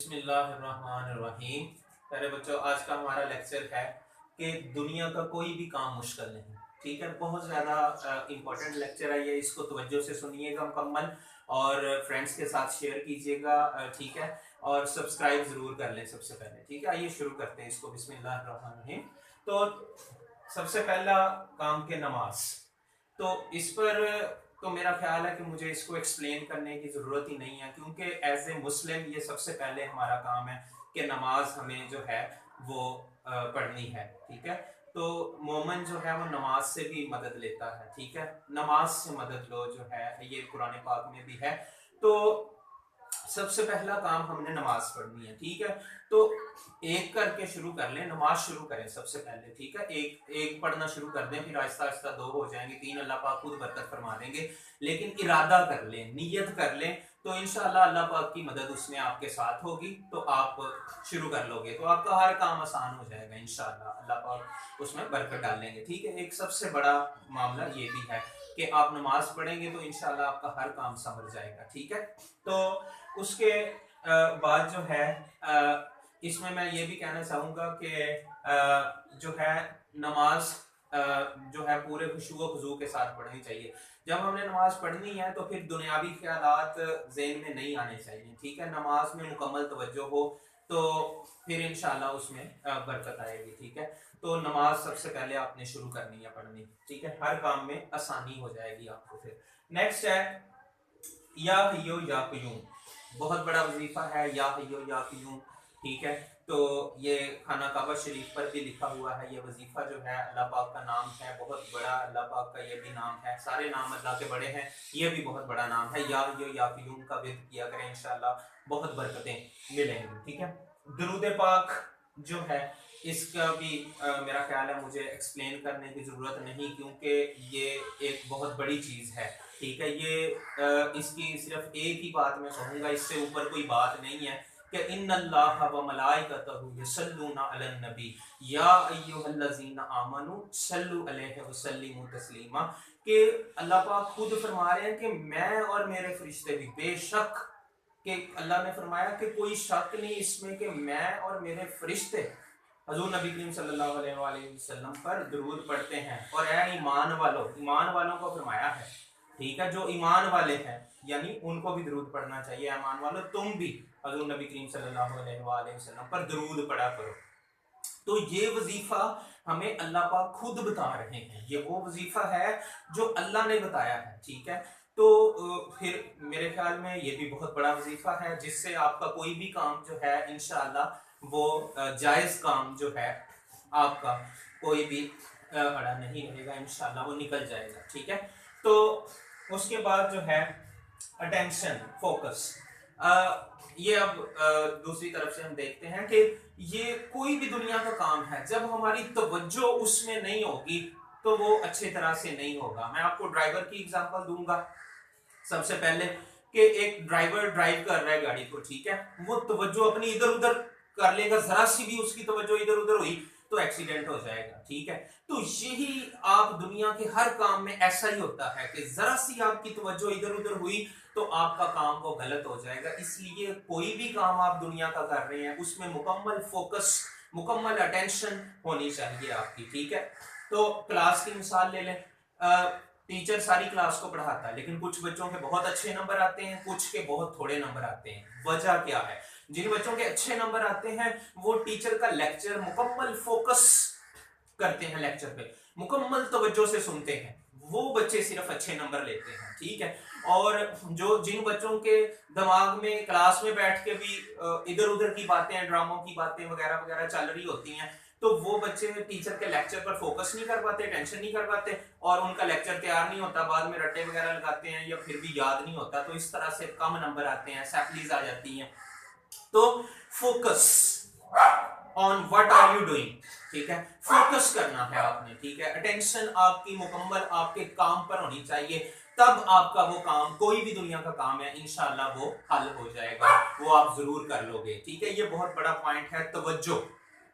बिस्मिल्लाहिर्रहमानिर्रहीम। प्यारे बच्चों, आज का हमारा लेक्चर है कि दुनिया का कोई भी काम मुश्किल नहीं। ठीक है, बहुत ज़्यादा इम्पोर्टेंट लेक्चर है ये, इसको तवज्जो से सुनिएगा मुकम्मल और फ्रेंड्स के साथ शेयर कीजिएगा। ठीक है, और सब्सक्राइब ज़रूर कर लें सबसे पहले। ठीक है, आइए शुरू करते हैं इसको। बिस्मिल्लाहिर्रहमानिर्रहीम। तो सबसे पहला काम के नमाज, तो इस पर तो मेरा ख्याल है कि मुझे इसको एक्सप्लेन करने की ज़रूरत ही नहीं है, क्योंकि एज ए मुस्लिम ये सबसे पहले हमारा काम है कि नमाज हमें जो है वो पढ़नी है। ठीक है, तो मोमिन जो है वो नमाज से भी मदद लेता है। ठीक है, नमाज से मदद लो जो है, ये कुरान पाक में भी है। तो सबसे पहला काम हमने नमाज पढ़नी है। ठीक है, तो एक करके शुरू कर लें, नमाज शुरू करें सबसे पहले। ठीक है, एक एक पढ़ना शुरू कर दें, फिर आहिस्ता आहिस्ता दो हो जाएंगे, तीन अल्लाह पाक खुद बरकत फरमा देंगे। लेकिन इरादा कर लें, नियत कर लें, तो इंशाल्लाह अल्लाह पाक की मदद उसमें आपके साथ होगी, तो आप शुरू कर लोगे तो आपका हर काम आसान हो जाएगा इंशाल्लाह। अल्लाह पाक उसमें बरकत डालेंगे। ठीक है, एक सबसे बड़ा मामला ये भी है कि आप नमाज पढ़ेंगे तो इंशाल्लाह आपका हर काम समझ जाएगा। ठीक है, तो उसके बाद जो है इसमें मैं ये भी कहना चाहूँगा कि जो है नमाज जो है पूरे खुशू व खुजू के साथ पढ़नी चाहिए। जब हमने नमाज पढ़नी है तो फिर दुनियावी ख्यालात ज़हन में नहीं आने चाहिए। ठीक है, नमाज में मुकम्मल तवज्जो हो तो फिर इंशाल्लाह उसमें बरकत आएगी। ठीक है, तो नमाज सबसे पहले आपने शुरू करनी है पढ़नी। ठीक है, हर काम में आसानी हो जाएगी आपको। फिर नेक्स्ट है या हय्यो या क़य्यूम। बहुत बड़ा वजीफा है या हय्यो या क़य्यूम। ठीक है, तो ये खाना काबा शरीफ पर भी लिखा हुआ है। ये वजीफा जो है अल्लाह पाक का नाम है, बहुत बड़ा अल्लाह पाक का ये भी नाम है। सारे नाम अल्लाह के बड़े हैं, ये भी बहुत बड़ा नाम है। या हय्यो या क़य्यूम का विर्द किया करें, इंशाल्लाह बहुत बरकतें मिलेंगी। ठीक है, दुरूद पाक जो है इसका भी मेरा ख्याल है मुझे एक्सप्लेन करने की ज़रूरत नहीं, क्योंकि ये एक बहुत बड़ी चीज़ है। ठीक है, ये इसकी सिर्फ एक ही बात मैं कहूँगा, इससे ऊपर कोई बात नहीं है कि इन्नल्लाह व मलाइकतहु यसल्लूना अलन नबी या अय्युहल्लज़ीना आमनू सल्लु अलैहि व सल्लिमू तस्लीमा। कि अल्लाह पाक खुद फरमा रहे हैं कि मैं और मेरे फरिश्ते भी, बेशक कि अल्लाह ने फरमाया कि कोई शक नहीं इसमें कि मैं और मेरे फरिश्ते हजूर नबी करीम सल्लल्लाहु अलैहि वसल्लम पर दुरूद पढ़ते हैं। और ऐ ईमान वालों को फरमाया है। ठीक है, जो ईमान वाले हैं यानी उनको भी दुरूद पढ़ना चाहिए। ईमान वालों, तुम भी हजूर नबी करीम सल्लल्लाहु अलैहि वसल्लम पर दुरूद पढ़ा करो। तो ये वजीफा हमें अल्लाह पाक खुद बता रहे हैं, ये वो वजीफा है जो अल्लाह ने बताया है। ठीक है, तो फिर मेरे ख्याल में ये भी बहुत बड़ा वजीफा है, जिससे आपका कोई भी काम जो है इंशाअल्लाह वो जायज़ काम जो है आपका कोई भी अड़ा नहीं रहेगा, इंशाअल्लाह वो निकल जाएगा। ठीक है, तो उसके बाद जो है अटेंशन, फोकस। ये अब दूसरी तरफ से हम देखते हैं कि ये कोई भी दुनिया का काम है, जब हमारी तवज्जो उसमें नहीं होगी तो वो अच्छी तरह से नहीं होगा। मैं आपको ड्राइवर की एग्जांपल दूंगा सबसे पहले, कि एक ड्राइवर ड्राइव कर रहा है गाड़ी को। ठीक है, वो तवज्जो अपनी इधर उधर कर लेगा, जरा सी भी उसकी तवज्जो इधर उधर हुई तो एक्सीडेंट हो जाएगा। ठीक है, तो यही आप दुनिया के हर काम में ऐसा ही होता है कि जरा सी आपकी तवज्जो इधर उधर हुई तो आपका काम वो गलत हो जाएगा। इसलिए कोई भी काम आप दुनिया का कर रहे हैं उसमें मुकम्मल फोकस, मुकम्मल अटेंशन होनी चाहिए आपकी। ठीक है, तो क्लास की मिसाल ले लें। टीचर सारी क्लास को पढ़ाता है, लेकिन कुछ बच्चों के बहुत अच्छे नंबर आते हैं, कुछ के बहुत थोड़े नंबर आते हैं। वजह क्या है? जिन बच्चों के अच्छे नंबर आते हैं वो टीचर का लेक्चर मुकम्मल फोकस करते हैं, लेक्चर पे मुकम्मल तवज्जो से सुनते हैं, वो बच्चे सिर्फ अच्छे नंबर लेते हैं। ठीक है, और जिन बच्चों के दिमाग में क्लास में बैठ के भी इधर उधर की बातें, ड्रामों की बातें वगैरह वगैरह चल रही होती हैं, तो वो बच्चे टीचर के लेक्चर पर फोकस नहीं कर पाते, टेंशन नहीं कर पाते, और उनका लेक्चर तैयार नहीं होता, बाद में रट्टे वगैरह लगाते हैं या फिर भी याद नहीं होता, तो इस तरह से कम नंबर आते हैं, सैपलीज आ जाती हैं। तो focus on what are you doing. ठीक है, फोकस करना है आपने। ठीक है, अटेंशन आपकी मुकम्मल आपके काम पर होनी चाहिए, तब आपका वो काम, कोई भी दुनिया का काम है, इंशाल्लाह वो हल हो जाएगा, वो आप जरूर कर लोगे। ठीक है, ये बहुत बड़ा पॉइंट है, तवज्जो।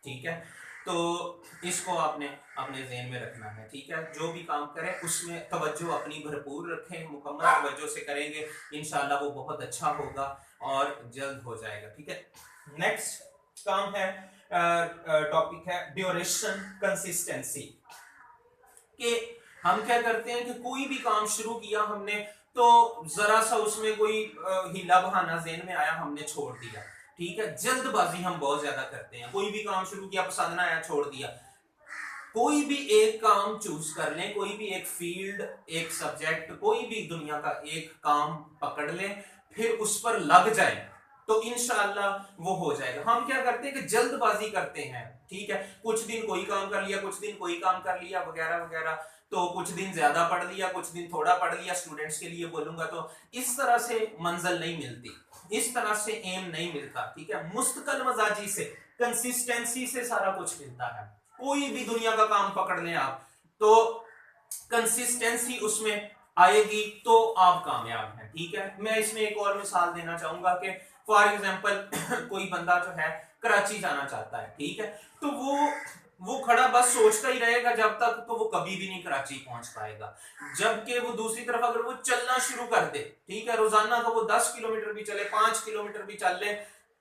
ठीक है, तो इसको आपने अपने ज़हन में रखना है। ठीक है, जो भी काम करें उसमें तवज्जो अपनी भरपूर रखें, मुकम्मल तवज्जो से करेंगे इंशाल्लाह वो बहुत अच्छा होगा और जल्द हो जाएगा। ठीक है, नेक्स्ट काम है, टॉपिक है ड्यूरेशन कंसिस्टेंसी। कि हम क्या करते हैं कि कोई भी काम शुरू किया हमने, तो जरा सा उसमें कोई हीला बहाना ज़हन में आया, हमने छोड़ दिया। ठीक है, जल्दबाजी हम बहुत ज्यादा करते हैं। कोई भी काम शुरू किया, पसंद ना आया, छोड़ दिया। कोई भी एक काम चूज कर लें, कोई भी एक फील्ड, एक सब्जेक्ट, कोई भी दुनिया का एक काम पकड़ लें, फिर उस पर लग जाए, तो इंशाअल्लाह वो हो जाएगा। हम क्या करते हैं कि जल्दबाजी करते हैं। ठीक है, कुछ दिन कोई काम कर लिया, कुछ दिन कोई काम कर लिया, वगैरह वगैरह। तो कुछ दिन ज्यादा पढ़ लिया, कुछ दिन थोड़ा पढ़ लिया, स्टूडेंट्स के लिए बोलूंगा तो इस तरह से मंजिल नहीं मिलती, इस तरह से एम नहीं मिलता। ठीक है, मुस्तकिल मजाजी से, कंसिस्टेंसी से सारा कुछ मिलता है। कोई भी दुनिया का काम पकड़ लें आप, तो कंसिस्टेंसी उसमें आएगी तो आप कामयाब हैं। ठीक है, मैं इसमें एक और मिसाल देना चाहूंगा कि फॉर एग्जांपल कोई बंदा जो है कराची जाना चाहता है। ठीक है, तो वो खड़ा बस सोचता ही रहेगा जब तक, तो वो कभी भी नहीं कराची पहुंच पाएगा। जबकि वो दूसरी तरफ अगर वो चलना शुरू कर दे, ठीक है, रोजाना तो वो 10 किलोमीटर भी चले, 5 किलोमीटर भी चल ले,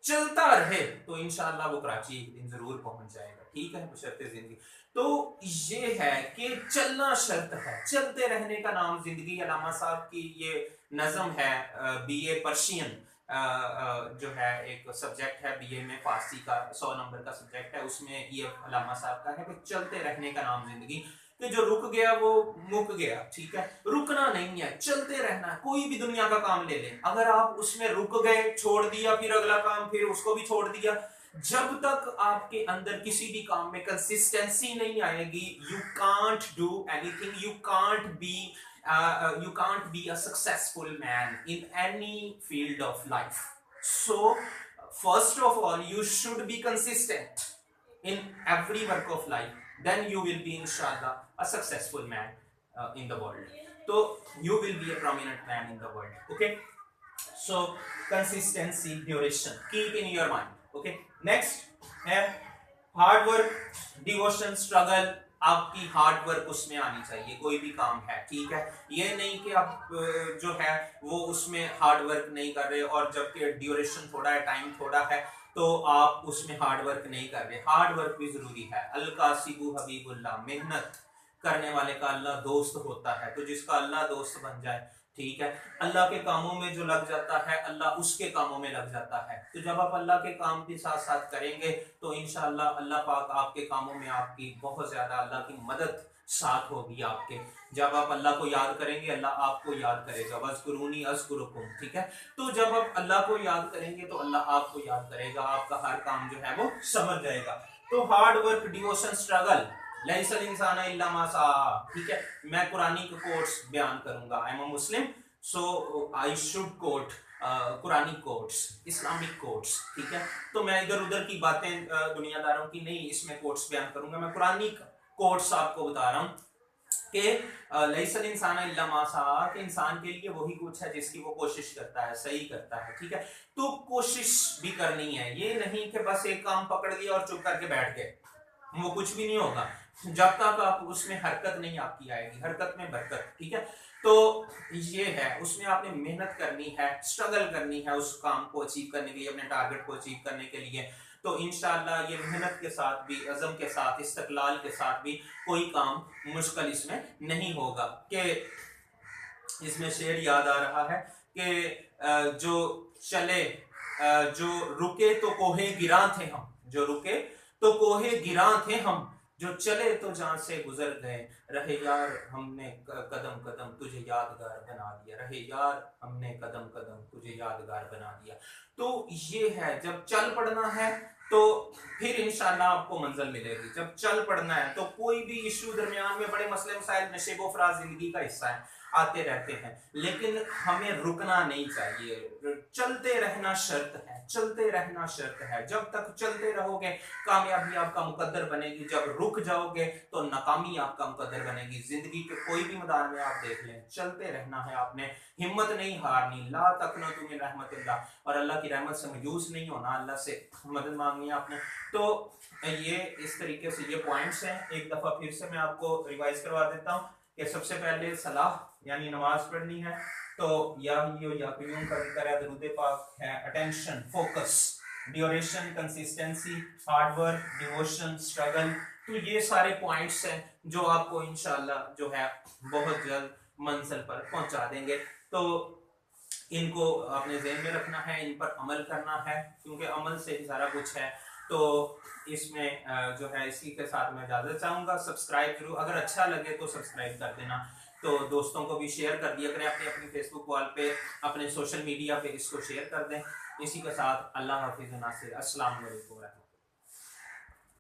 चलता रहे, तो इंशाल्लाह वो कराची एक दिन जरूर पहुंच जाएगा। ठीक है, बशर्ते जिंदगी। तो ये है कि चलना शर्त है, चलते रहने का नाम जिंदगी। अल्लामा साहब की ये नज़म है, बीए पर्शियन जो है एक सब्जेक्ट है बीए में, फारसी का 100 नंबर का सब्जेक्ट है, उसमें ये अल्लामा साहब का है कि चलते रहने का नाम जिंदगी। कि जो रुक गया वो मुक गया। ठीक है, रुकना नहीं है, चलते रहना। कोई भी दुनिया का काम ले लें, अगर आप उसमें रुक गए, छोड़ दिया, फिर अगला काम, फिर उसको भी छोड़ दिया, जब तक आपके अंदर किसी भी काम में कंसिस्टेंसी नहीं आएगी, you can't do anything, you can't be a successful man in any field of life. So first of all, you should be consistent in every work of life, then you will be inshallah a successful man in the world. So you will be a prominent man in the world. Okay, so consistency, duration, keep in your mind. Okay, next है hard work, devotion, struggle. आपकी hard work उसमें आनी चाहिए, कोई भी काम है। ठीक है, ये नहीं कि आप जो है वो उसमें हार्ड वर्क नहीं कर रहे, और जबकि ड्यूरेशन थोड़ा है, टाइम थोड़ा है, तो आप उसमें हार्ड वर्क नहीं कर रहे। हार्ड वर्क भी जरूरी है। अल कासिबु हबीबुल्लाह, मेहनत करने वाले का अल्लाह दोस्त होता है। तो जिसका अल्लाह दोस्त बन जाए, ठीक है, अल्लाह के कामों में जो लग जाता है, अल्लाह उसके कामों में लग जाता है। तो जब आप अल्लाह के काम के साथ साथ करेंगे, तो इंशाअल्लाह अल्लाह पाक आपके कामों में आपकी बहुत ज्यादा अल्लाह की मदद साथ होगी आपके। जब आप अल्लाह को याद करेंगे, अल्लाह आपको याद करेगा। वज़कुरूनी अज़कुरुकुम। ठीक है, तो जब आप अल्लाह को याद करेंगे, तो अल्लाह आपको याद करेगा, आपका हर काम जो है वो समझ जाएगा। तो हार्ड वर्क, डिवोशन, स्ट्रगल, लैसल इंसान इल्ला मा सा। ठीक है, मैं कुरानिक कोट्स बयान करूंगा। I am a Muslim, so I should quote Quranic quotes, Islamic quotes. ठीक है, तो मैं इधर उधर की बातें दुनियादारों की नहीं इसमें कोट्स बयान करूंगा। मैं कुरानिक कोट्स आपको बता रहा हूं कि लैसल इंसान इल्ला मा सा, कि इंसान के लिए वही कुछ है जिसकी वो कोशिश करता है, सही करता है। ठीक है, तो कोशिश भी करनी है, ये नहीं कि बस एक काम पकड़ लिया और चुप करके बैठ गए, वो कुछ भी नहीं होगा जब तक आप उसमें हरकत नहीं आपकी आएगी। हरकत में बरकत। ठीक है, तो ये है, उसमें आपने मेहनत करनी है, स्ट्रगल करनी है उस काम को अचीव करने के लिए, अपने टारगेट को अचीव करने के लिए। तो इंशाल्लाह ये मेहनत के साथ भी, अज़म के साथ, इस्तक़लाल के साथ भी कोई काम मुश्किल इसमें नहीं होगा। कि इसमें शेर याद आ रहा है कि जो चले, जो रुके तो कोहे गिरा थे हम, जो रुके तो कोहे गिरा थे हम, जो चले तो जान से गुजर गए, रहे यार हमने कदम कदम तुझे यादगार बना दिया, रहे यार हमने कदम कदम तुझे यादगार बना दिया। तो ये है, जब चल पड़ना है तो फिर इंशाल्लाह आपको मंजिल मिलेगी। जब चल पड़ना है तो कोई भी इशू दरमियान में, बड़े मसले मसाइल, नशेबो फराज जिंदगी का हिस्सा है, आते रहते हैं, लेकिन हमें रुकना नहीं चाहिए। चलते रहना शर्त है, चलते रहना शर्त है। जब तक चलते रहोगे कामयाबी आपका मुकद्दर बनेगी, जब रुक जाओगे तो नाकामी आपका मुकद्दर बनेगी। जिंदगी के कोई भी मैदान में आप देख लें, चलते रहना है आपने, हिम्मत नहीं हारनी। ला तकनतु मिन रहमतिल्लाह, और अल्लाह की रहमत से मायूस नहीं होना, अल्लाह से मदद मांगनी है आपने। तो ये इस तरीके से ये पॉइंट्स हैं। एक दफा फिर से मैं आपको रिवाइज करवा देता हूँ कि सबसे पहले सलाह यानी नमाज पढ़नी है, तो या का जिक्र है, दरूद पाक है, attention, focus, duration, consistency, hard work, devotion, struggle. तो ये सारे पॉइंट्स हैं जो आपको इंशाल्लाह जो है बहुत जल्द मंजिल पर पहुंचा देंगे। तो इनको अपने ज़हन में रखना है, इन पर अमल करना है, क्योंकि अमल से ही सारा कुछ है। तो इसमें जो है इसी के साथ मैं इजाज़त चाहूँगा। सब्सक्राइब जरूर, अगर अच्छा लगे तो सब्सक्राइब कर देना, तो दोस्तों को भी शेयर कर दिया करें, अपनी अपनी फेसबुक वॉल पे, अपने सोशल मीडिया पे इसको शेयर कर दें। इसी के साथ अल्लाह हाफिज़, नासिर, अस्सलाम वालेकुम।